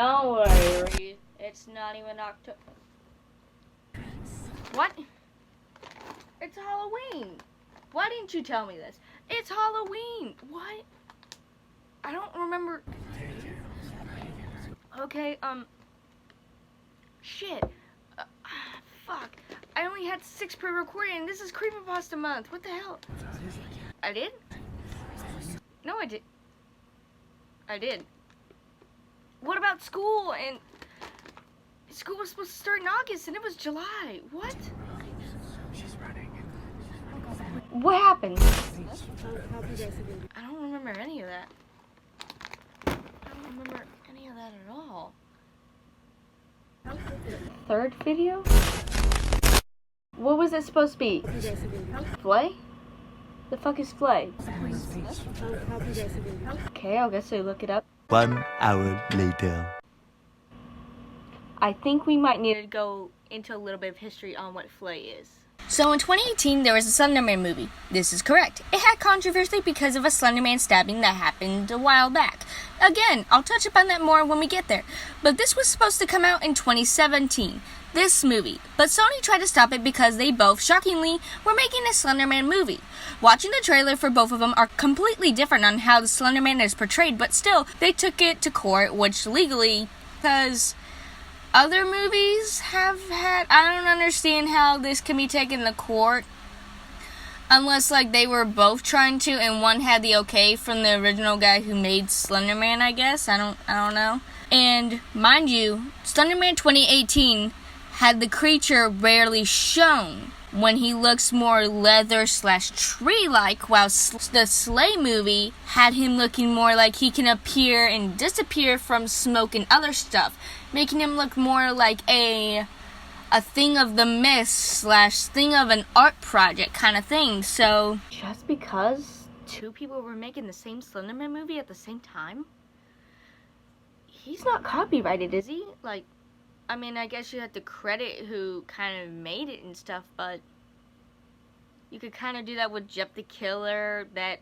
Don't worry, it's not even October. What? It's Halloween. Why didn't you tell me this? It's Halloween. What? I don't remember. Okay, shit. Fuck. I only had 6 pre-recorded and this is Creepypasta month. What the hell? I did? No, I did. I did. What about school? And school was supposed to start in August and it was July. What? She's running. What happened? I don't remember any of that. I don't remember any of that at all. 3rd video? What was it supposed to be? Flay? The fuck is Flay? Okay, I'll guess I look it up. 1 hour later. I think we might need to go into a little bit of history on what Flay is. So in 2018, there was a Slender Man movie. This is correct. It had controversy because of a Slender Man stabbing that happened a while back. Again, I'll touch upon that more when we get there. But this was supposed to come out in 2017. This movie. But Sony tried to stop it because they both, shockingly, were making a Slender Man movie. Watching the trailer for both of them are completely different on how the Slender Man is portrayed, but still, they took it to court, which legally, because other movies have had, I don't understand how this can be taken to court. Unless, like, they were both trying to, and one had the okay from the original guy who made Slender Man, I guess. I don't know. And, mind you, Slender Man 2018 had the creature rarely shown when he looks more leather/tree-like, while the Slay movie had him looking more like he can appear and disappear from smoke and other stuff, making him look more like a thing of the mist/thing of an art project kind of thing. So just because 2 people were making the same Slenderman movie at the same time, he's not copyrighted, is he? Like, I mean, I guess you have to credit who kind of made it and stuff, but you could kind of do that with Jeff the Killer, that,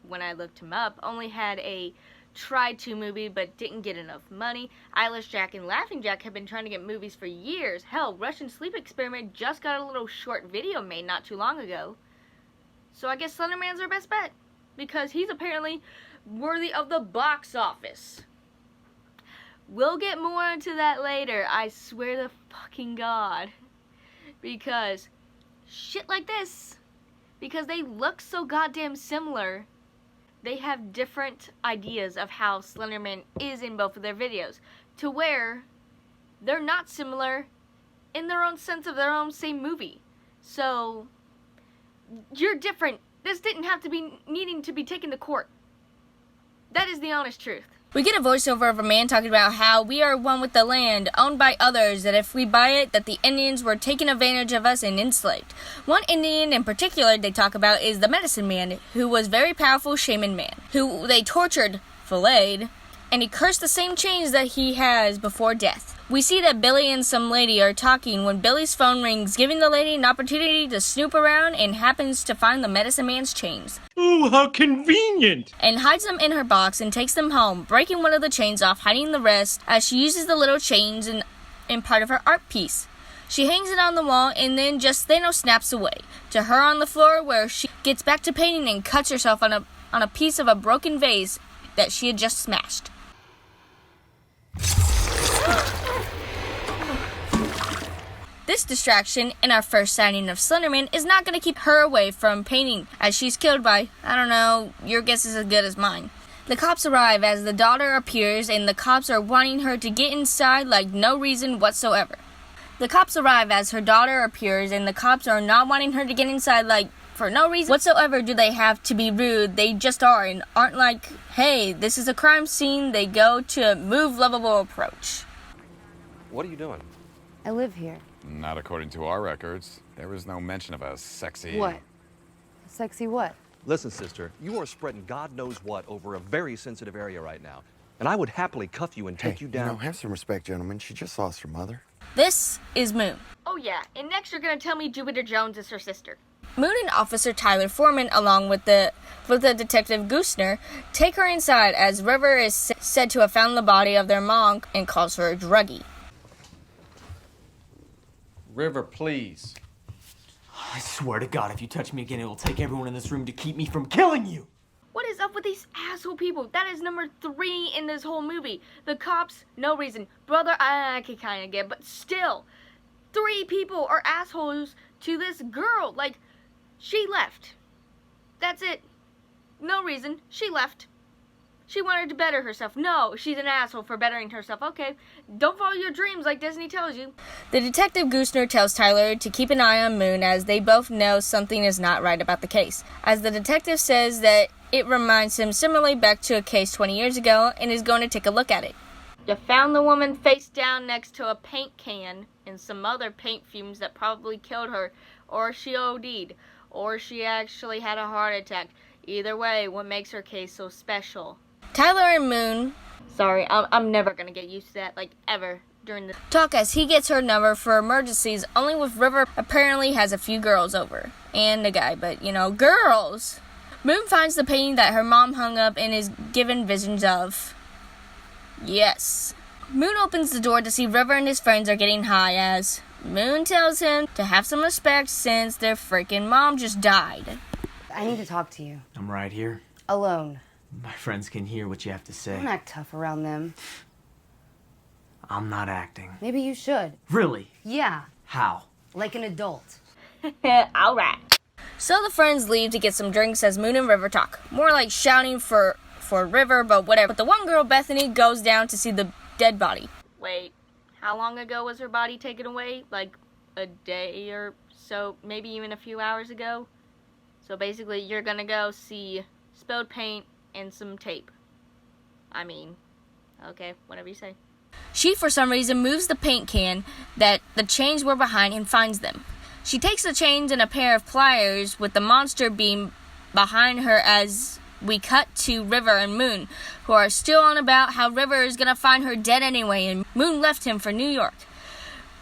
when I looked him up, only had a tried to movie but didn't get enough money. Eyelash Jack and Laughing Jack have been trying to get movies for years. Hell, Russian Sleep Experiment just got a little short video made not too long ago. So I guess Slenderman's our best bet, because he's apparently worthy of the box office. We'll get more into that later, I swear to fucking God. Because shit like this, because they look so goddamn similar, they have different ideas of how Slenderman is in both of their videos, to where they're not similar in their own sense of their own same movie. So, you're different. This didn't have to be needing to be taken to court. That is the honest truth. we get a voiceover of a man talking about how we are one with the land, owned by others, that if we buy it, that the Indians were taking advantage of us and enslaved. One Indian in particular they talk about is the medicine man, who was very powerful shaman man, who they tortured, filleted, and he cursed the same chains that he has before death. We see that Billy and some lady are talking when Billy's phone rings, giving the lady an opportunity to snoop around, and happens to find the medicine man's chains. Oh, how convenient! And hides them in her box and takes them home, breaking one of the chains off, hiding the rest, as she uses the little chains in part of her art piece. She hangs it on the wall and then just snaps away to her on the floor, where she gets back to painting and cuts herself on a piece of a broken vase that she had just smashed. This distraction in our first sighting of Slenderman is not going to keep her away from painting, as she's killed by, I don't know, your guess is as good as mine. The cops arrive as the daughter appears, and the cops are wanting her to get inside like no reason whatsoever. The cops arrive as her daughter appears, and the cops are not wanting her to get inside like for no reason whatsoever. Do they have to be rude? They just are, and aren't like, hey, this is a crime scene. They go to move lovable approach. What are you doing? I live here. Not according to our records. There was no mention of a sexy... What? Sexy what? Listen, sister, you are spreading God knows what over a very sensitive area right now. And I would happily cuff you and take you down. Have some respect, gentlemen. She just lost her mother. This is Moon. Oh yeah, and next you're gonna tell me Jupiter Jones is her sister. Moon and Officer Tyler Foreman, along with the Detective Goosner, take her inside as River is said to have found the body of their mom and calls her a druggie. River, please. I swear to God, if you touch me again, it will take everyone in this room to keep me from killing you! What is up with these asshole people? That is number 3 in this whole movie. The cops, no reason. Brother, I can kind of get, but still. 3 people are assholes to this girl. Like, she left. That's it. No reason. She left. She wanted to better herself. No, she's an asshole for bettering herself. Okay, don't follow your dreams like Disney tells you. The Detective Goosner tells Tyler to keep an eye on Moon as they both know something is not right about the case. As the detective says that it reminds him similarly back to a case 20 years ago and is going to take a look at it. You found the woman face down next to a paint can and some other paint fumes that probably killed her, or she OD'd, or she actually had a heart attack. Either way, what makes her case so special? Tyler and Moon I'm never gonna get used to that, like, ever, during the talk as he gets her number for emergencies, only with River apparently has a few girls over. And a guy, but, girls! Moon finds the painting that her mom hung up and is given visions of. Yes. Moon opens the door to see River and his friends are getting high as Moon tells him to have some respect since their freaking mom just died. I need to talk to you. I'm right here. Alone. My friends can hear what you have to say. Don't act tough around them. I'm not acting. Maybe you should. Really? Yeah, How? like an adult. Alright. So the friends leave to get some drinks as Moon and River talk. More like shouting for River, but whatever. But the one girl, Bethany, goes down to see the dead body. Wait, how long ago was her body taken away? Like, a day or so, maybe even a few hours ago? So basically, you're gonna go see spilled paint and some tape. I mean, okay, whatever you say. She, for some reason, moves the paint can that the chains were behind and finds them. She takes the chains and a pair of pliers with the monster beam behind her as we cut to River and Moon, who are still on about how River is gonna find her dead anyway and Moon left him for New York.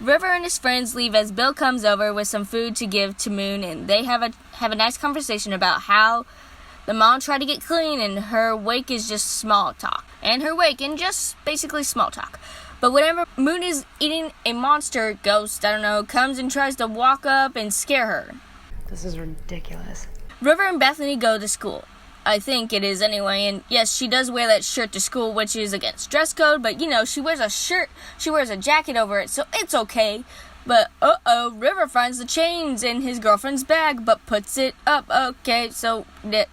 River and his friends leave as Bill comes over with some food to give to Moon, and they have a nice conversation about how the mom tried to get clean and her wake is just small talk. And her wake and just basically small talk. But whenever Moon is eating, a monster ghost, comes and tries to walk up and scare her. This is ridiculous. River and Bethany go to school. I think it is anyway, and yes, she does wear that shirt to school, which is against dress code, but she wears a shirt, she wears a jacket over it, so it's okay. But, River finds the chains in his girlfriend's bag, but puts it up. Okay, so,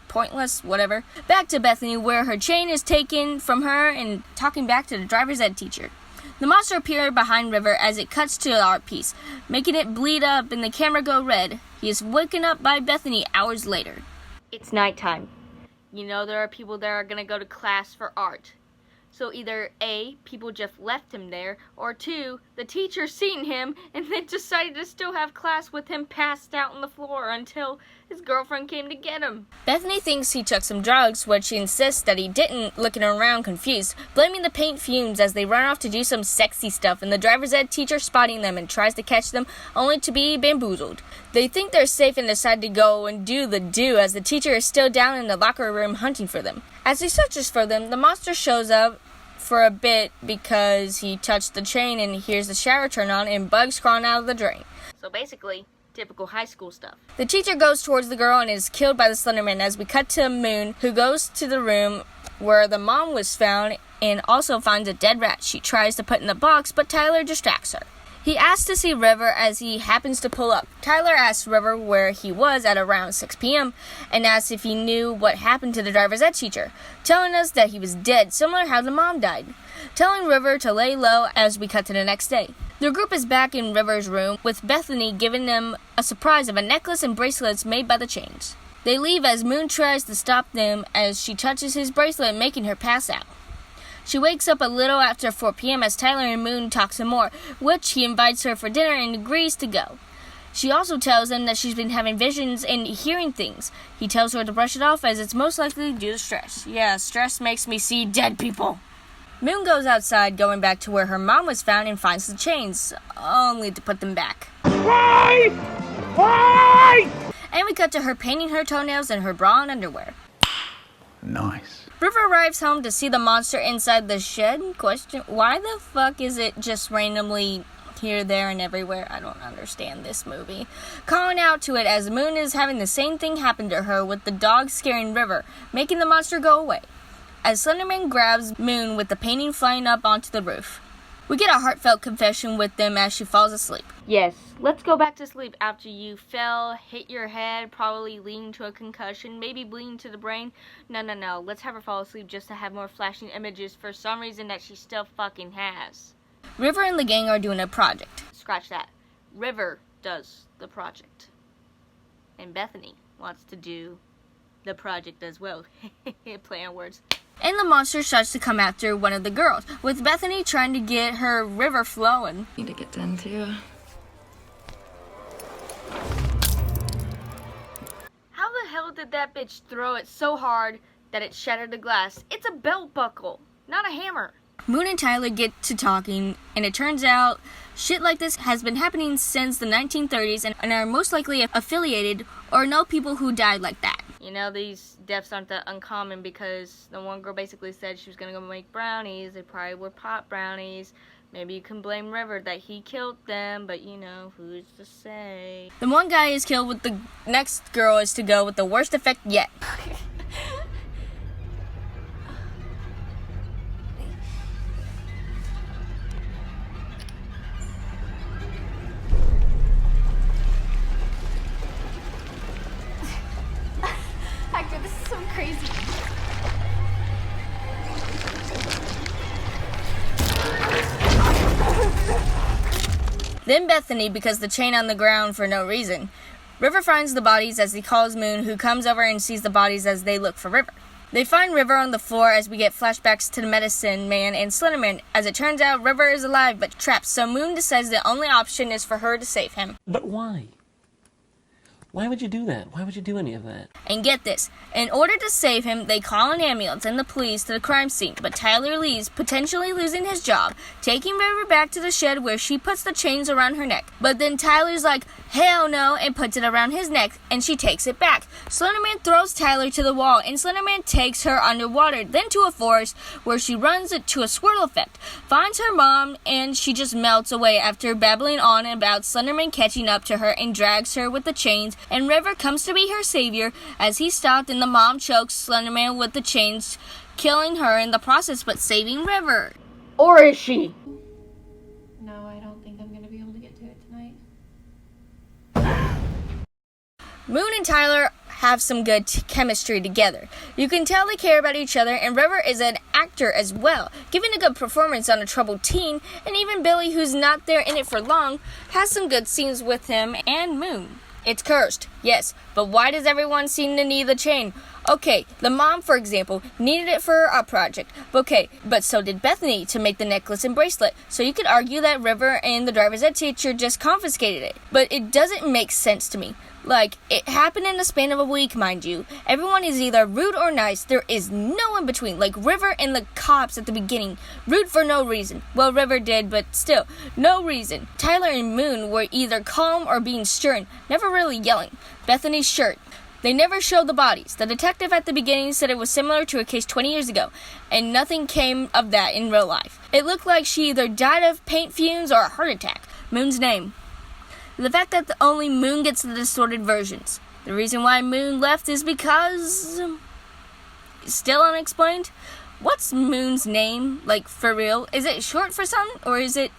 pointless, whatever. Back to Bethany, where her chain is taken from her and talking back to the driver's ed teacher. The monster appeared behind River as it cuts to the art piece, making it bleed up and the camera go red. He is waken up by Bethany hours later. It's nighttime. There are people that are gonna go to class for art. So either A, people just left him there, or 2, the teacher seen him and then decided to still have class with him passed out on the floor until his girlfriend came to get him. Bethany thinks he took some drugs, which she insists that he didn't, looking around confused, blaming the paint fumes as they run off to do some sexy stuff and the driver's ed teacher spotting them and tries to catch them, only to be bamboozled. They think they're safe and decide to go and do the do as the teacher is still down in the locker room hunting for them. As he searches for them, the monster shows up for a bit because he touched the chain and hears the shower turn on and bugs crawling out of the drain. So basically, typical high school stuff. The teacher goes towards the girl and is killed by the Slenderman as we cut to Moon, who goes to the room where the mom was found and also finds a dead rat she tries to put in the box, but Tyler distracts her. He asks to see River as he happens to pull up. Tyler asks River where he was at around 6 p.m. and asks if he knew what happened to the driver's ed teacher, telling us that he was dead, similar how the mom died, telling River to lay low as we cut to the next day. The group is back in River's room, with Bethany giving them a surprise of a necklace and bracelets made by the chains. They leave as Moon tries to stop them as she touches his bracelet, making her pass out. She wakes up a little after 4 p.m. as Tyler and Moon talk some more, which he invites her for dinner and agrees to go. She also tells him that she's been having visions and hearing things. He tells her to brush it off as it's most likely due to stress. Yeah, stress makes me see dead people. Moon goes outside, going back to where her mom was found and finds the chains, only to put them back. Why? Why? And we cut to her painting her toenails in her bra and underwear. Nice. River arrives home to see the monster inside the shed. Question, why the fuck is it just randomly here, there, and everywhere? I don't understand this movie. Calling out to it as Moon is having the same thing happen to her with the dog scaring River, making the monster go away. As Slenderman grabs Moon with the painting flying up onto the roof. We get a heartfelt confession with them as she falls asleep. Yes, let's go back to sleep after you fell, hit your head, probably leading to a concussion, maybe bleeding to the brain. No. Let's have her fall asleep just to have more flashing images for some reason that she still fucking has. River and the gang are doing a project. Scratch that. River does the project. And Bethany wants to do the project as well. Play on words. And the monster starts to come after one of the girls, with Bethany trying to get her river flowing. Need to get done too. How the hell did that bitch throw it so hard that it shattered the glass? It's a belt buckle, not a hammer. Moon and Tyler get to talking, and it turns out shit like this has been happening since the 1930s and are most likely affiliated or know people who died like that. You know, these deaths aren't that uncommon because the one girl basically said she was going to go make brownies. They probably were pot brownies. Maybe you can blame River that he killed them, but you know, who's to say? The one guy is killed with the next girl is to go with the worst effect yet. Hector, this is so crazy. Then Bethany, because the chain on the ground for no reason. River finds the bodies as he calls Moon, who comes over and sees the bodies as they look for River. They find River on the floor as we get flashbacks to the Medicine Man and Slenderman. As it turns out, River is alive but trapped, so Moon decides the only option is for her to save him. But why? Why would you do that? Why would you do any of that? And get this, in order to save him, they call an ambulance and the police to the crime scene, but Tyler leaves, potentially losing his job, taking River back to the shed where she puts the chains around her neck. But then Tyler's like, hell no, and puts it around his neck, and she takes it back. Slenderman throws Tyler to the wall, and Slenderman takes her underwater, then to a forest, where she runs it to a swirl effect, finds her mom, and she just melts away after babbling on about Slenderman catching up to her and drags her with the chains, and River comes to be her savior as he stopped and the mom chokes Slenderman with the chains, killing her in the process but saving River. Or is she? No, I don't think I'm gonna be able to get to it tonight. Moon and Tyler have some good chemistry together. You can tell they care about each other, and River is an actor as well, giving a good performance on a troubled teen, and even Billy, who's not there in it for long, has some good scenes with him and Moon. It's cursed, yes, but why does everyone seem to need the chain? Okay, the mom, for example, needed it for a project. Okay, but so did Bethany to make the necklace and bracelet. So you could argue that River and the driver's ed teacher just confiscated it. But it doesn't make sense to me. Like, it happened in the span of a week, mind you. Everyone is either rude or nice. There is no in between. Like River and the cops at the beginning. Rude for no reason. Well, River did, but still, no reason. Tyler and Moon were either calm or being stern, never really yelling. Bethany's shirt. They never showed the bodies. The detective at the beginning said it was similar to a case 20 years ago, and nothing came of that in real life. It looked like she either died of paint fumes or a heart attack. Moon's name. The fact that only Moon gets the distorted versions. The reason why Moon left is because... still unexplained? What's Moon's name? Like, for real? Is it short for something? Or is it...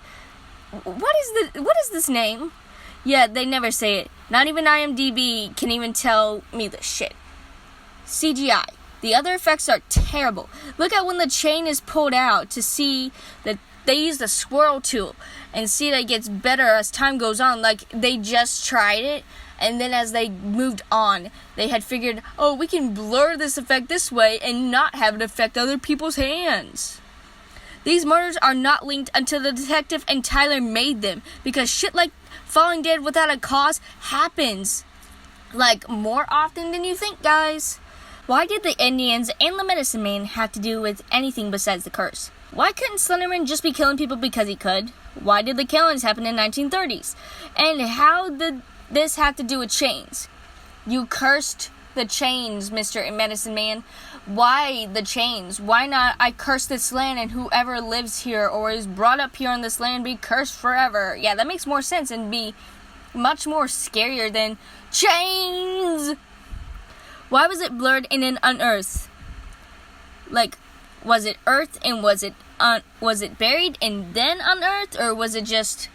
What is this name? Yeah, they never say it. Not even IMDb can even tell me the shit. CGI. The other effects are terrible. Look at when the chain is pulled out to see that they use the swirl tool and see that it gets better as time goes on. Like, they just tried it, and then as they moved on, they had figured, oh, we can blur this effect this way and not have it affect other people's hands. These murders are not linked until the detective and Tyler made them, because shit like falling dead without a cause happens. Like, more often than you think, guys. Why did the Indians and the Medicine Man have to do with anything besides the curse? Why couldn't Slenderman just be killing people because he could? Why did the killings happen in the 1930s? And how did this have to do with chains? You cursed the chains, Mr. Medicine Man. Why the chains? Why not I curse this land and whoever lives here or is brought up here on this land be cursed forever? Yeah, that makes more sense and be much more scarier than chains. Why was it blurred and then unearthed? Like, was it earthed and was it buried and then unearthed, or was it just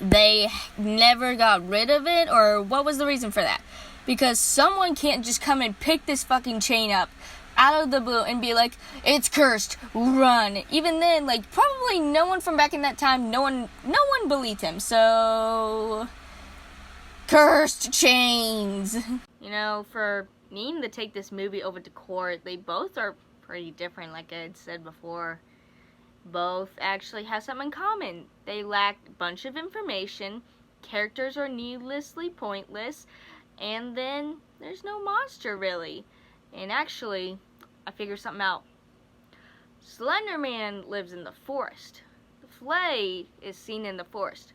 they never got rid of it, or what was the reason for that? Because someone can't just come and pick this fucking chain up out of the blue and be like, it's cursed, run. Even then, like, probably no one from back in that time, no one believed him. So, cursed chains. You know, for needing to take this movie over to court, they both are pretty different, like I had said before. Both actually have something in common. They lack a bunch of information, characters are needlessly pointless, and then there's no monster really. And actually, I figured something out. Slender Man lives in the forest. The Flay is seen in the forest.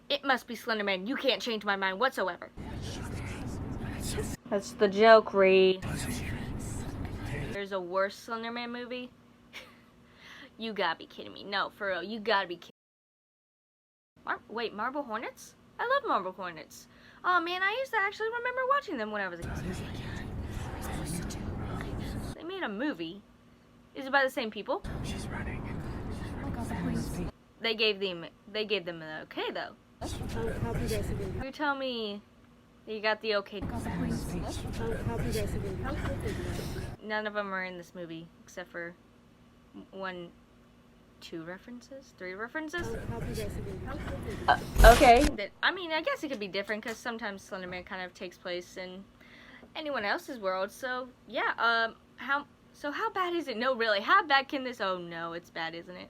It must be Slender Man. You can't change my mind whatsoever. That's the joke, Ree. There's a worse Slender Man movie? You gotta be kidding me. No, for real, you gotta be kidding me. Wait, Marble Hornets? I love Marble Hornets. Oh man, I used to actually remember watching them when I was a kid. They made a movie. Is it by the same people? She's running. They gave them the okay though. You tell me that you got the okay. None of them are in this movie except for 2 references, 3 references. Okay. I mean, I guess it could be different because sometimes Slender Man kind of takes place in anyone else's world. So yeah. How bad is it? No, really. How bad can this? Oh no, it's bad, isn't it?